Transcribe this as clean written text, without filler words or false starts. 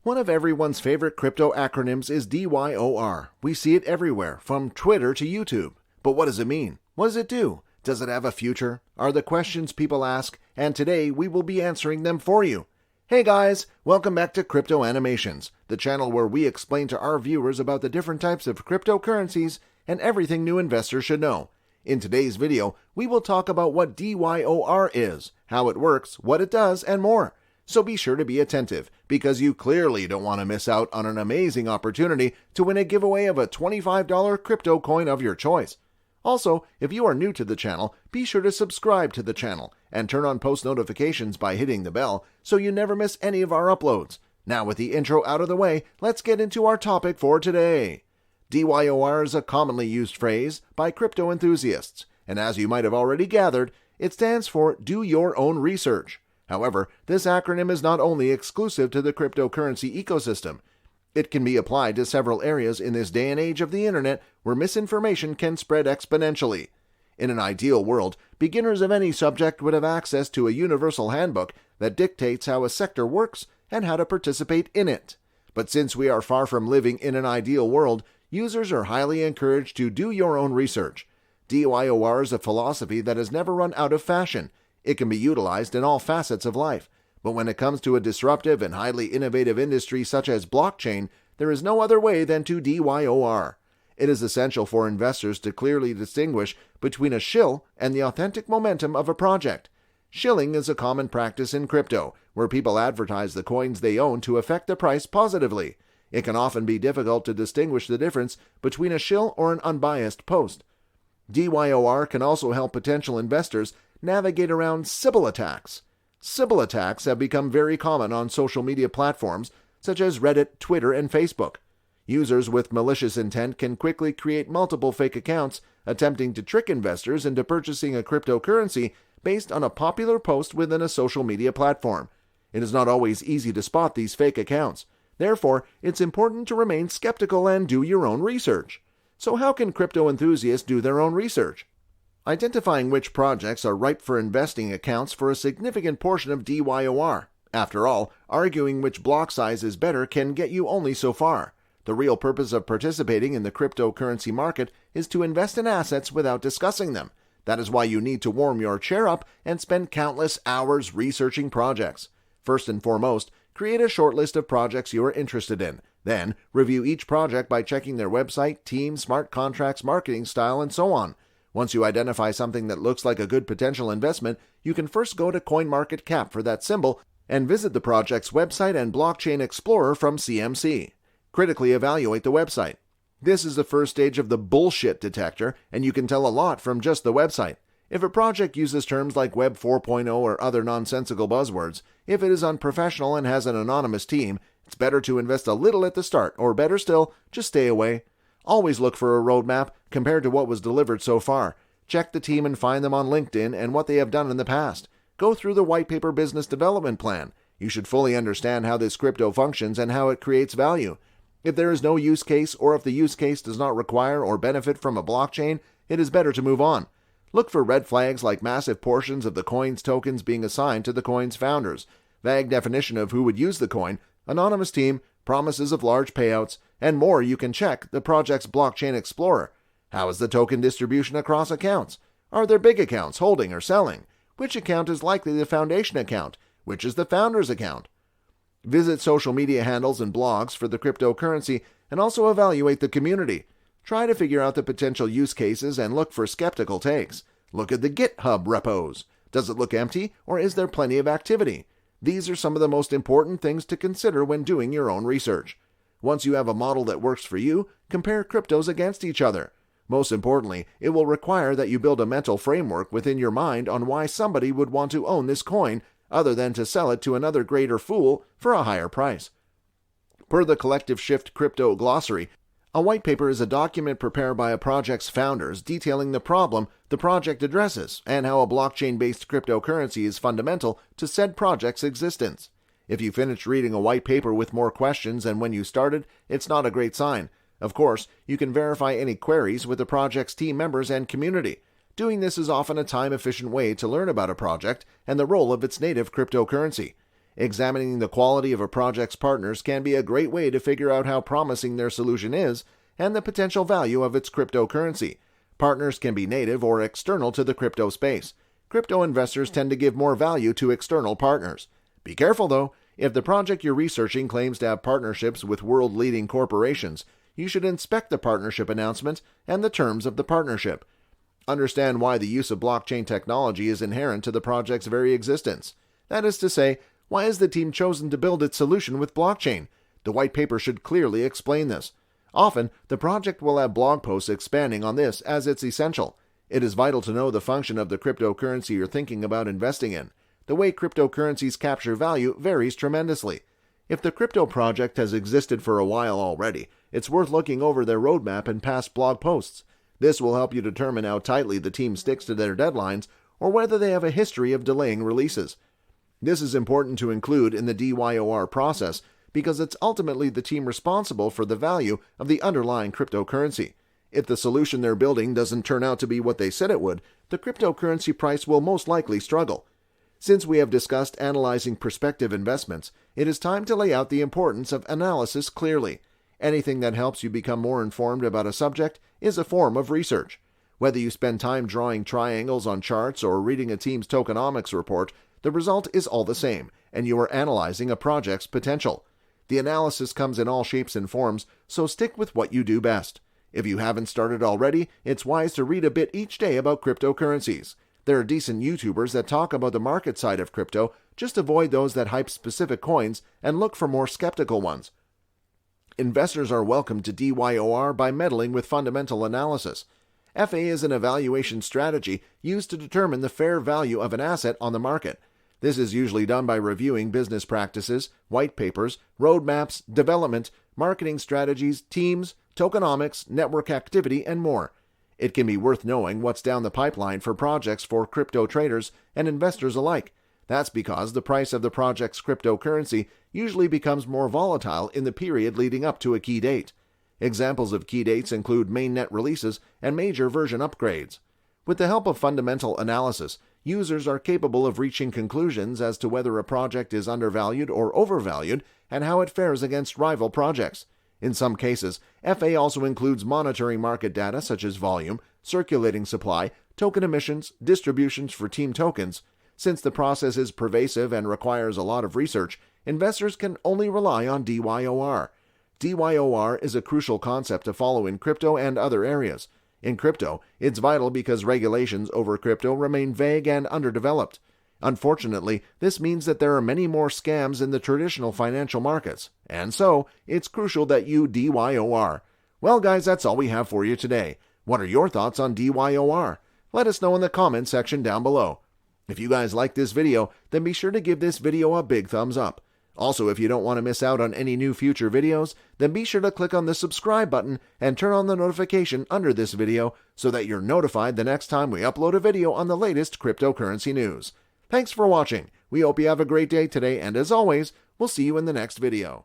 One of everyone's favorite crypto acronyms is DYOR. We see it everywhere, from Twitter to YouTube. But what does it mean? What does it do? Does it have a future? Are the questions people ask, and today we will be answering them for you. Hey guys, welcome back to Crypto Animations, the channel where we explain to our viewers about the different types of cryptocurrencies and everything new investors should know. In today's video, we will talk about what DYOR is, how it works, what it does, and more. So be sure to be attentive, because you clearly don't want to miss out on an amazing opportunity to win a giveaway of a $25 crypto coin of your choice. Also, if you are new to the channel, be sure to subscribe to the channel and turn on post notifications by hitting the bell so you never miss any of our uploads. Now with the intro out of the way, let's get into our topic for today. DYOR is a commonly used phrase by crypto enthusiasts, and as you might have already gathered, it stands for Do Your Own Research. However, this acronym is not only exclusive to the cryptocurrency ecosystem. It can be applied to several areas in this day and age of the internet where misinformation can spread exponentially. In an ideal world, beginners of any subject would have access to a universal handbook that dictates how a sector works and how to participate in it. But since we are far from living in an ideal world, users are highly encouraged to do your own research. DYOR is a philosophy that has never run out of fashion. It can be utilized in all facets of life. But when it comes to a disruptive and highly innovative industry such as blockchain, there is no other way than to DYOR. It is essential for investors to clearly distinguish between a shill and the authentic momentum of a project. Shilling is a common practice in crypto, where people advertise the coins they own to affect the price positively. It can often be difficult to distinguish the difference between a shill or an unbiased post. DYOR can also help potential investors navigate around Sybil attacks. Sybil attacks have become very common on social media platforms such as Reddit, Twitter, and Facebook. Users with malicious intent can quickly create multiple fake accounts attempting to trick investors into purchasing a cryptocurrency based on a popular post within a social media platform. It is not always easy to spot these fake accounts. Therefore, it's important to remain skeptical and do your own research. So how can crypto enthusiasts do their own research? Identifying which projects are ripe for investing accounts for a significant portion of DYOR. After all, arguing which block size is better can get you only so far. The real purpose of participating in the cryptocurrency market is to invest in assets without discussing them. That is why you need to warm your chair up and spend countless hours researching projects. First and foremost, create a short list of projects you are interested in. Then, review each project by checking their website, team, smart contracts, marketing style, and so on. Once you identify something that looks like a good potential investment, you can first go to CoinMarketCap for that symbol and visit the project's website and Blockchain Explorer from CMC. Critically evaluate the website. This is the first stage of the bullshit detector, and you can tell a lot from just the website. If a project uses terms like Web 4.0 or other nonsensical buzzwords, if it is unprofessional and has an anonymous team, it's better to invest a little at the start, or better still, just stay away. Always look for a roadmap compared to what was delivered so far. Check the team and find them on LinkedIn and what they have done in the past. Go through the white paper business development plan. You should fully understand how this crypto functions and how it creates value. If there is no use case, or if the use case does not require or benefit from a blockchain, it is better to move on. Look for red flags like massive portions of the coin's tokens being assigned to the coin's founders, vague definition of who would use the coin, anonymous team, promises of large payouts, and more. You can check the project's Blockchain Explorer. How is the token distribution across accounts? Are there big accounts holding or selling? Which account is likely the foundation account? Which is the founder's account? Visit social media handles and blogs for the cryptocurrency and also evaluate the community. Try to figure out the potential use cases and look for skeptical takes. Look at the GitHub repos. Does it look empty, or is there plenty of activity? These are some of the most important things to consider when doing your own research. Once you have a model that works for you, compare cryptos against each other. Most importantly, it will require that you build a mental framework within your mind on why somebody would want to own this coin other than to sell it to another greater fool for a higher price. Per the Collective Shift Crypto Glossary, a white paper is a document prepared by a project's founders detailing the problem the project addresses and how a blockchain-based cryptocurrency is fundamental to said project's existence. If you finish reading a white paper with more questions than when you started, it's not a great sign. Of course, you can verify any queries with the project's team members and community. Doing this is often a time-efficient way to learn about a project and the role of its native cryptocurrency. Examining the quality of a project's partners can be a great way to figure out how promising their solution is and the potential value of its cryptocurrency. Partners can be native or external to the crypto space. Crypto investors tend to give more value to external partners. Be careful though, if the project you're researching claims to have partnerships with world-leading corporations, you should inspect the partnership announcement and the terms of the partnership. Understand why the use of blockchain technology is inherent to the project's very existence. That is to say, why has the team chosen to build its solution with blockchain? The white paper should clearly explain this. Often, the project will have blog posts expanding on this as it's essential. It is vital to know the function of the cryptocurrency you're thinking about investing in. The way cryptocurrencies capture value varies tremendously. If the crypto project has existed for a while already, it's worth looking over their roadmap and past blog posts. This will help you determine how tightly the team sticks to their deadlines or whether they have a history of delaying releases. This is important to include in the DYOR process because it's ultimately the team responsible for the value of the underlying cryptocurrency. If the solution they're building doesn't turn out to be what they said it would, the cryptocurrency price will most likely struggle. Since we have discussed analyzing prospective investments, it is time to lay out the importance of analysis clearly. Anything that helps you become more informed about a subject is a form of research. Whether you spend time drawing triangles on charts or reading a team's tokenomics report, the result is all the same, and you are analyzing a project's potential. The analysis comes in all shapes and forms, so stick with what you do best. If you haven't started already, it's wise to read a bit each day about cryptocurrencies. There are decent YouTubers that talk about the market side of crypto. Just avoid those that hype specific coins and look for more skeptical ones. Investors are welcome to DYOR by meddling with fundamental analysis. FA is an evaluation strategy used to determine the fair value of an asset on the market. This is usually done by reviewing business practices, white papers, roadmaps, development, marketing strategies, teams, tokenomics, network activity, and more. It can be worth knowing what's down the pipeline for projects for crypto traders and investors alike. That's because the price of the project's cryptocurrency usually becomes more volatile in the period leading up to a key date. Examples of key dates include mainnet releases and major version upgrades. With the help of fundamental analysis, users are capable of reaching conclusions as to whether a project is undervalued or overvalued and how it fares against rival projects. In some cases, FA also includes monitoring market data such as volume, circulating supply, token emissions, distributions for team tokens. Since the process is pervasive and requires a lot of research, investors can only rely on DYOR. DYOR is a crucial concept to follow in crypto and other areas. In crypto, it's vital because regulations over crypto remain vague and underdeveloped. Unfortunately, this means that there are many more scams in the traditional financial markets, and so it's crucial that you DYOR. Well, guys, that's all we have for you today. What are your thoughts on DYOR? Let us know in the comments section down below. If you guys like this video, then be sure to give this video a big thumbs up. Also, if you don't want to miss out on any new future videos, then be sure to click on the subscribe button and turn on the notification under this video so that you're notified the next time we upload a video on the latest cryptocurrency news. Thanks for watching. We hope you have a great day today, and as always, we'll see you in the next video.